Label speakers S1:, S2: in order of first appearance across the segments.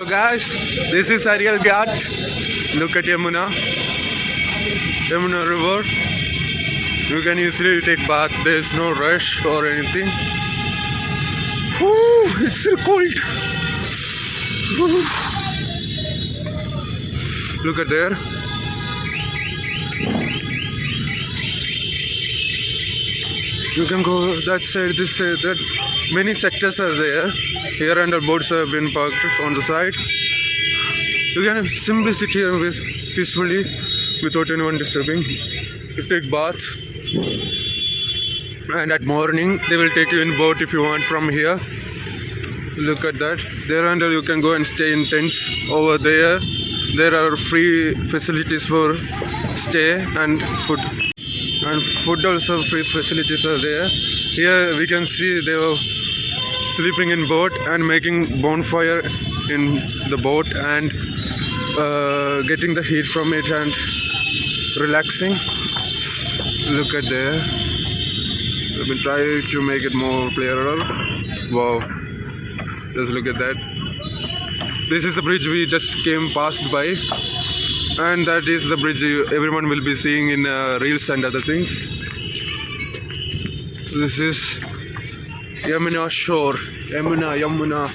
S1: So guys, this is Ariel Ghat. Look at Yamuna River. You can easily take bath. There is no rush or anything. Whew, it's so cold. Whew. Look at there. You can go that side, this side, that many sectors are there. Here and the boats have been parked on the side. You can simply sit here peacefully without anyone disturbing. You take baths, and at morning they will take you in boat if you want from here. Look at that. There and you can go and stay in tents over there. There are free facilities for stay and food. And food also free facilities are there. Here we can see they were sleeping in boat and making bonfire in the boat and getting the heat from it and relaxing. Look at there. Let me try to make it more clearer. Wow, just look at that. This is the bridge we just came past by, and that is the bridge everyone will be seeing in reels and other things. This is Yamuna shore. Yamuna.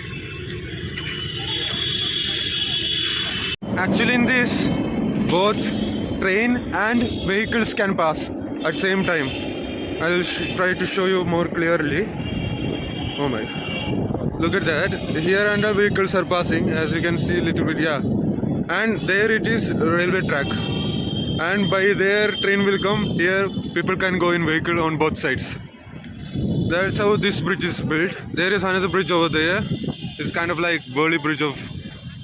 S1: Actually in this, both train and vehicles can pass at same time. I'll try to show you more clearly. Oh my, look at that. Here and the vehicles are passing, as you can see a little bit, yeah. And there it is railway track. And by there train will come. Here people can go in vehicle on both sides. That's how this bridge is built. There is another bridge over there. It's kind of like Worli Bridge of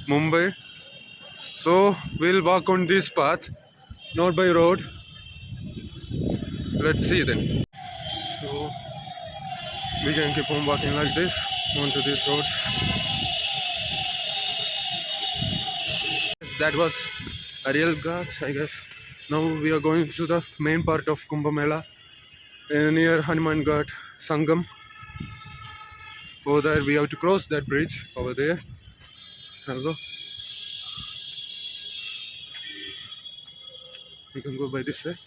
S1: Mumbai. So we'll walk on this path, not by road. Let's see then. So we can keep on walking like this onto these roads. That was Ariel Ghat, I guess. Now we are going to the main part of Kumbh Mela near Hanuman Ghat Sangam. For that we have to cross that bridge over there. Hello. We can go by this way.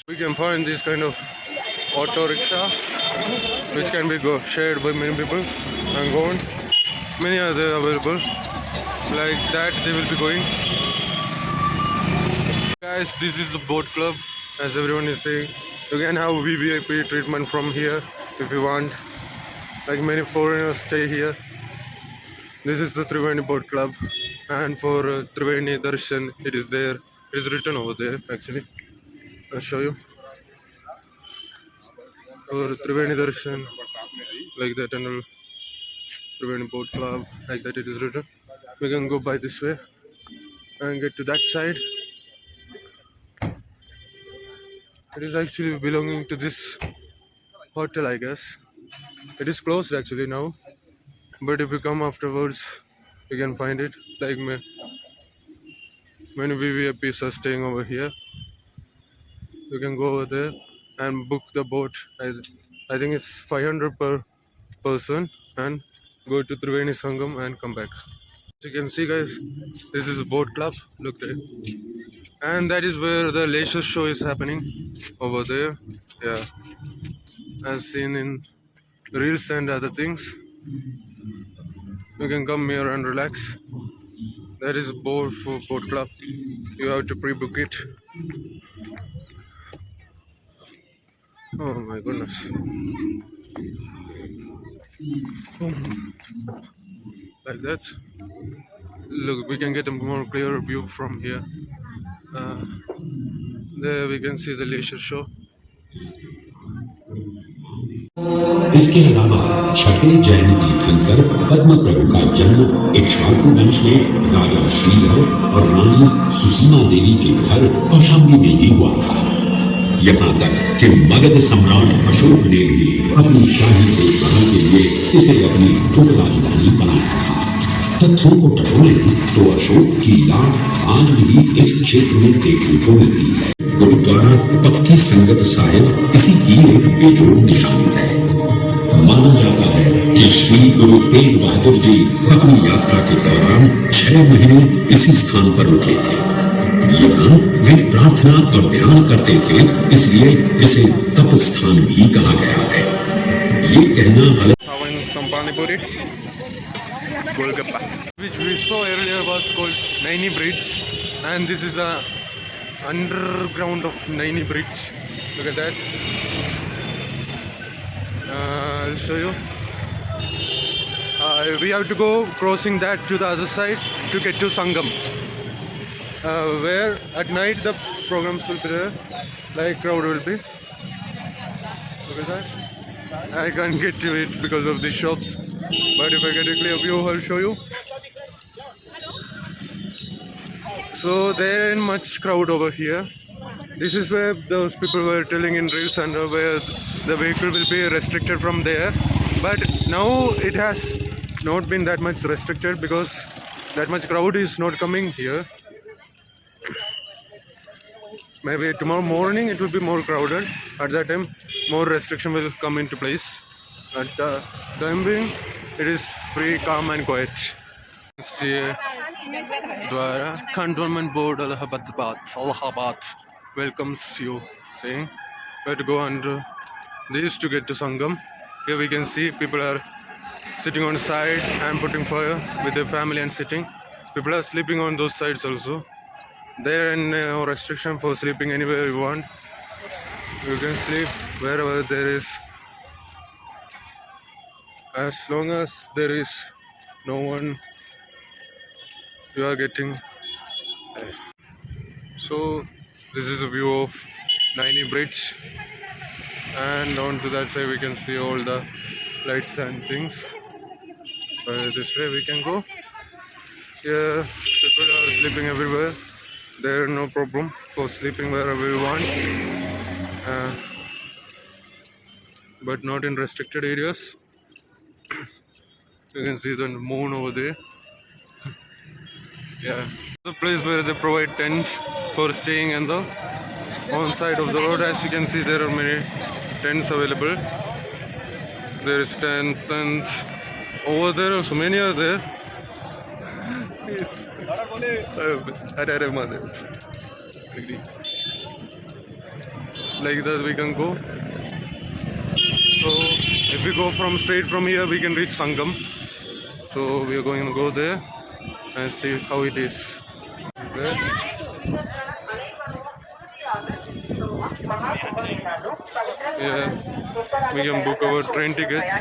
S1: We can find this kind of auto rickshaw which can be shared by many people and go on. Many are there available. Like that they will be going. Guys, this is the boat club, as everyone is saying. You can have VVIP treatment from here if you want. Like many foreigners stay here. This is the Triveni Boat Club, and for Triveni Darshan it is there. It is written over there actually. I'll show you. For Triveni Darshan, like that, and Triveni Boat Club, like that it is written. We can go by this way and get to that side. It is actually belonging to this hotel, I guess. It is closed actually now, but if you come afterwards, you can find it. Like many VVIPs are staying over here. You can go over there and book the boat. I think it's 500 per person, and go to Triveni Sangam and come back. As you can see, guys, this is a boat club. Look there, and that is where the leisure show is happening over there. Yeah, as seen in reels and other things. You can come here and relax. That is a boat for boat club. You have to pre-book it. Oh my goodness. Like that. Look, we can get a more clearer view from here. There we can see the leisure show.
S2: इसके अलावा छठे जैन तीर्थंकर पद्म प्रभु का जन्म इक्ष्वाकु वंश में राजा श्रीधर और रानी सुसीमा देवी के घर कौशाम्बी में ही हुआ था। यहाँ तक कि मगध सम्राट अशोक ने भी अपनी शाही देखभाल के लिए इसे अपनी उप राजधानी बनाया था। तथ्यों को टटोलें तो अशोक की लाट आज भी इस क्षेत्र में देखने को मिलती है। गुरुद्वारा पक्की संगत साहिब इसी की एक बेजोड़ निशानी है। माना जाता है कि श्री गुरु तेग बहादुर जी अपनी यात्रा के दौरान 6 महीने इसी स्थान पर रुके थे। यहाँ वे प्रार्थना और ध्यान करते थे, इसलिए इसे तप स्थान भी कहा गया है। ये कहना
S1: Having some pani puri, Golgappa, which we saw earlier was called Naini Bridge, and this is the underground of Naini Bridge. Look at that. I'll show you. We have to go crossing that to the other side to get to Sangam, where at night the programs will be there, like crowd will be. Look at that. I can't get to it because of these shops, but if I get a clear view, I'll show you. So there ain't much crowd over here. This is where those people were telling in Reels and where the vehicle will be restricted from there. But now it has not been that much restricted because that much crowd is not coming here. Maybe tomorrow morning it will be more crowded. At that time, more restriction will come into place. At the time being, it is free, calm and quiet. See, Dwara Cantonment Board Allahabad welcomes you, saying where to go under this to get to Sangam. Here we can see people are sitting on the side and putting fire with their family and sitting. People are sleeping on those sides also. There is no restriction for sleeping anywhere you want. You can sleep wherever there is, as long as there is no one you are getting. So this is a view of Naini Bridge, and on to that side we can see all the lights and things. This way we can go. Here people are sleeping everywhere. There is no problem for sleeping wherever you want, but not in restricted areas. You can see the moon over there. Yeah, the place where they provide tents for staying, and the on side of the road, as you can see, there are many tents available. There is tents over there also, many are there. Yes. Like that we can go. So if we go straight from here, we can reach Sangam. So we are going to go there and see how it is. There. Yeah, we can book our train tickets.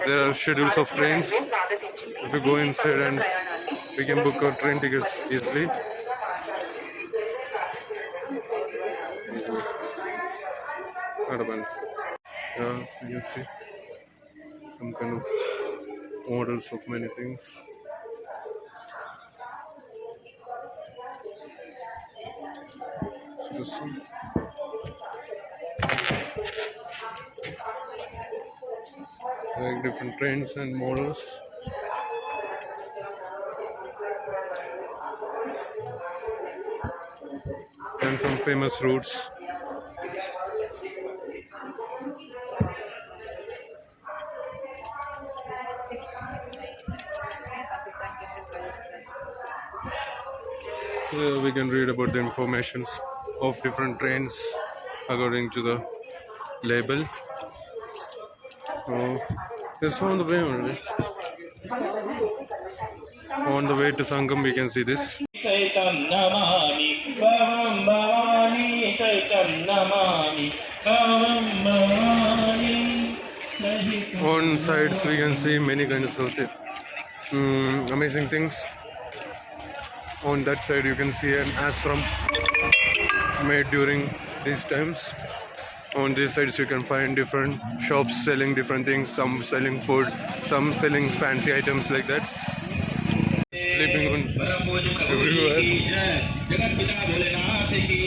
S1: There are schedules of trains. If we go inside, and we can book our train tickets easily. Yeah, you can see some kind of models of many things. Like different trains and models. And some famous routes. Here we can read about the informations of different trains according to the label. Oh, it's on the way only. On the way to Sangam, we can see this. On sides, we can see many kinds of amazing things. On that side, you can see an ashram made during these times. On these sides, you can find different shops selling different things. Some selling food, some selling fancy items like that. Sleeping on everywhere.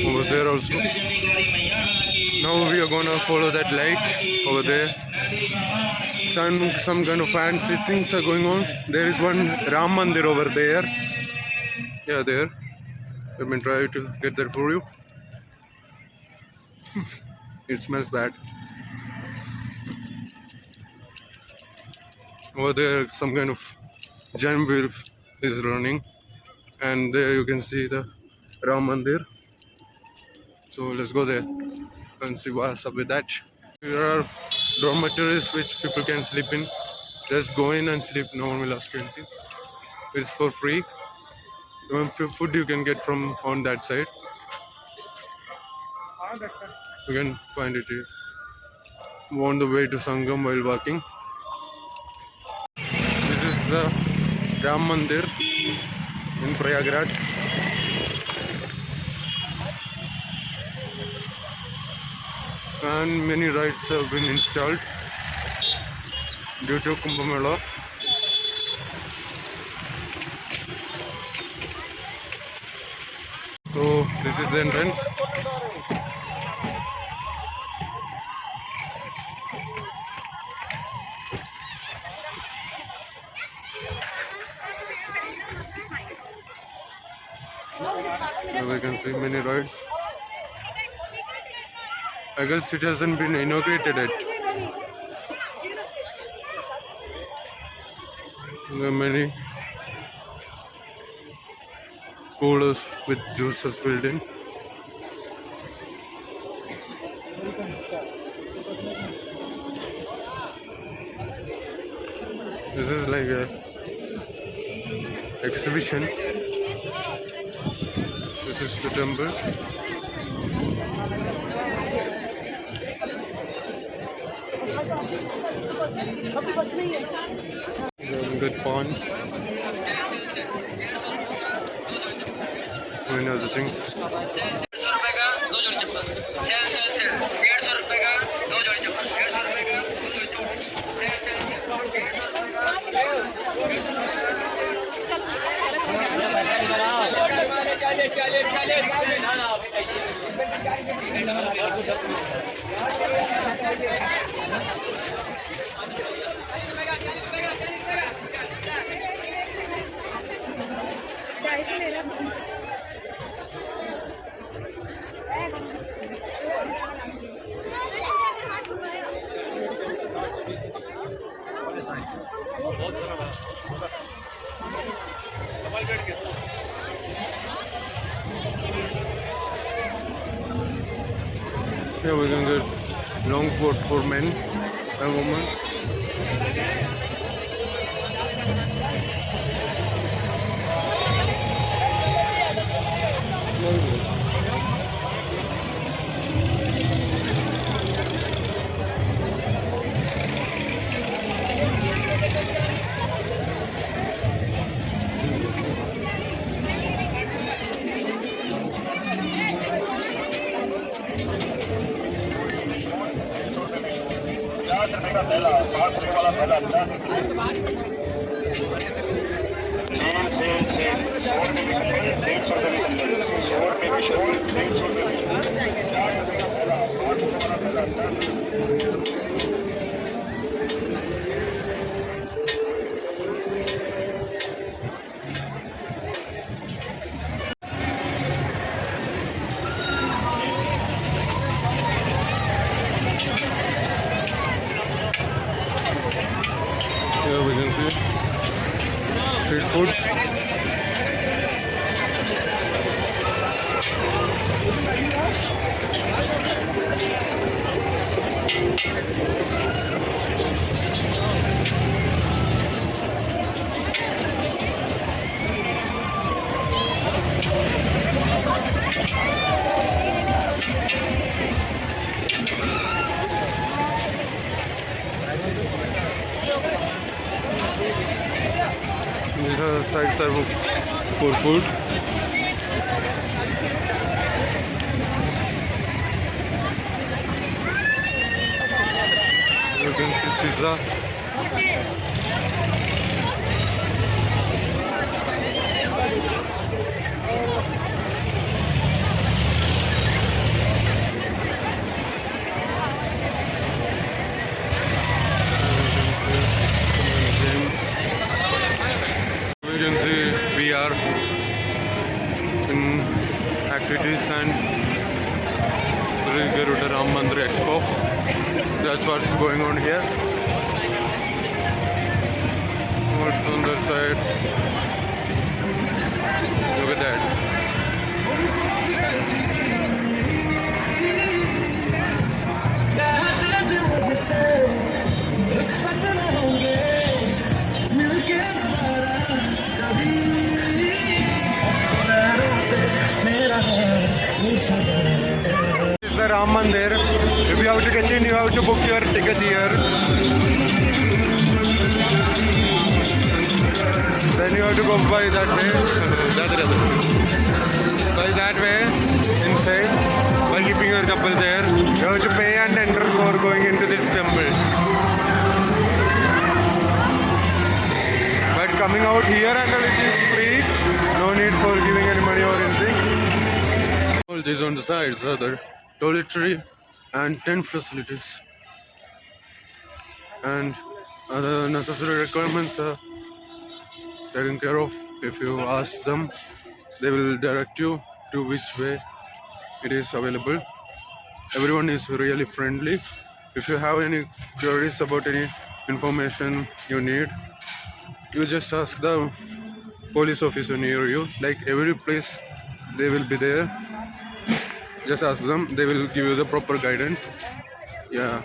S1: Over there also. Now we are gonna follow that light over there. Some kind of fancy things are going on. There is one Ram Mandir over there. Yeah, there. Let me try to get that for you. It smells bad. Over there, some kind of giant wheel is running, and there you can see the Ram Mandir. So let's go there and see what's up with that. There are dormitories which people can sleep in. Just go in and sleep. No one will ask you anything. It's for free. Even food you can get from on that side. You can find it here. On the way to Sangam while walking. This is the Ram Mandir in Prayagraj. And many rides have been installed due to Kumbh Mela. So this is the entrance. So we can see many rides. I guess it hasn't been inaugurated yet. There are many coolers with juices filled in. This is like a exhibition. This is the temple. Good pond. Many other things. Here we can get long coat for men and women. Here we can see street foods. These are the side serve for food. You can see pizza. You can see we are in activities and Garuda Ram Mandir Expo. That's what's going on here. also on that side. Look at that. This is the Ram Mandir. If you have to get in, you have to book your ticket here. Then you have to go by that way. By that way, inside, by keeping your chappal there. You have to pay and enter for going into this temple. But coming out here and it is free. No need for giving any money or anything. All these on the sides are the toiletry and tent facilities. And other necessary requirements are taken care of. If you ask them, they will direct you to which way it is available. Everyone is really friendly. If you have any queries about any information you need, you just ask the police officer near you. Like every place, they will be there. Just ask them, they will give you the proper guidance. Yeah.